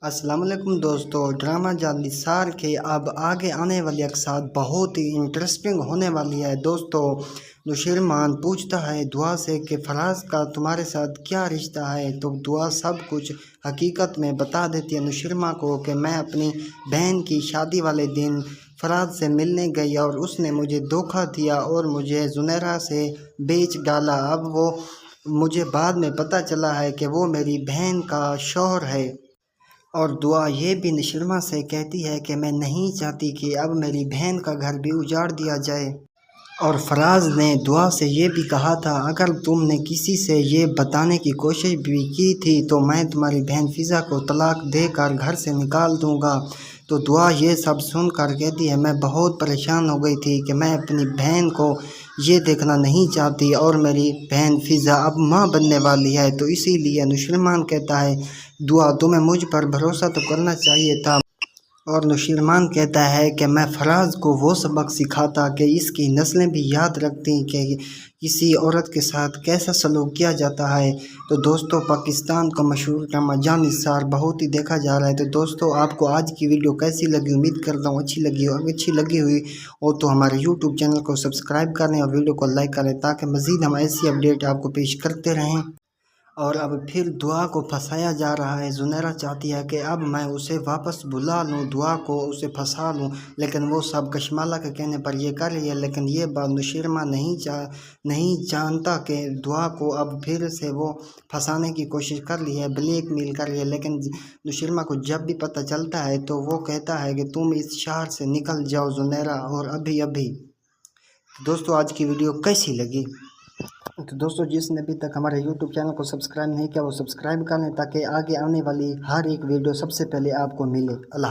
السلام علیکم دوستو، ڈرامہ جالنثار کے اب آگے آنے والی اقساط بہت ہی انٹرسٹنگ ہونے والی ہے۔ دوستو، نوشیروان پوچھتا ہے دعا سے کہ فراز کا تمہارے ساتھ کیا رشتہ ہے، تو دعا سب کچھ حقیقت میں بتا دیتی ہے نوشیروان کو کہ میں اپنی بہن کی شادی والے دن فراز سے ملنے گئی اور اس نے مجھے دھوکہ دیا اور مجھے زنیرہ سے بیچ ڈالا۔ اب وہ مجھے بعد میں پتہ چلا ہے کہ وہ میری بہن کا شوہر ہے۔ اور دعا یہ بھی نوشیروان سے کہتی ہے کہ میں نہیں چاہتی کہ اب میری بہن کا گھر بھی اجاڑ دیا جائے۔ اور فراز نے دعا سے یہ بھی کہا تھا اگر تم نے کسی سے یہ بتانے کی کوشش بھی کی تھی تو میں تمہاری بہن فضا کو طلاق دے کر گھر سے نکال دوں گا۔ تو دعا یہ سب سن کر کہتی ہے میں بہت پریشان ہو گئی تھی کہ میں اپنی بہن کو یہ دیکھنا نہیں چاہتی اور میری بہن فضا اب ماں بننے والی ہے، تو اسی لیے نوشیروان کہتا ہے دعا تمہیں مجھ پر بھروسہ تو کرنا چاہیے تھا۔ اور نوشیروان کہتا ہے کہ میں فراز کو وہ سبق سکھاتا کہ اس کی نسلیں بھی یاد رکھتی کہ کسی عورت کے ساتھ کیسا سلوک کیا جاتا ہے۔ تو دوستو، پاکستان کا مشہور ڈرامہ جالنثار بہت ہی دیکھا جا رہا ہے۔ تو دوستو، آپ کو آج کی ویڈیو کیسی لگی؟ امید کرتا ہوں اچھی لگی ہو۔ اگر اچھی لگی ہوئی ہو تو ہمارے یوٹیوب چینل کو سبسکرائب کریں اور ویڈیو کو لائک کریں تاکہ مزید ہم ایسی اپڈیٹ آپ کو پیش کرتے رہیں۔ اور اب پھر دعا کو پھنسایا جا رہا ہے۔ زنیرہ چاہتی ہے کہ اب میں اسے واپس بلا لوں، دعا کو اسے پھنسا لوں، لیکن وہ سب کشمالہ کے کہنے پر یہ کر رہی ہے۔ لیکن یہ بات نوشیروان نہیں جانتا کہ دعا کو اب پھر سے وہ پھنسانے کی کوشش کر رہی ہے، بلیک میل کر رہی ہے۔ لیکن نوشیروان کو جب بھی پتہ چلتا ہے تو وہ کہتا ہے کہ تم اس شہر سے نکل جاؤ زنیرہ، اور ابھی۔ دوستو، آج کی ویڈیو کیسی لگی؟ تو دوستو، جس نے ابھی تک ہمارے یوٹیوب چینل کو سبسکرائب نہیں کیا وہ سبسکرائب کر لیں تاکہ آگے آنے والی ہر ایک ویڈیو سب سے پہلے آپ کو ملے۔ اللہ حافظ۔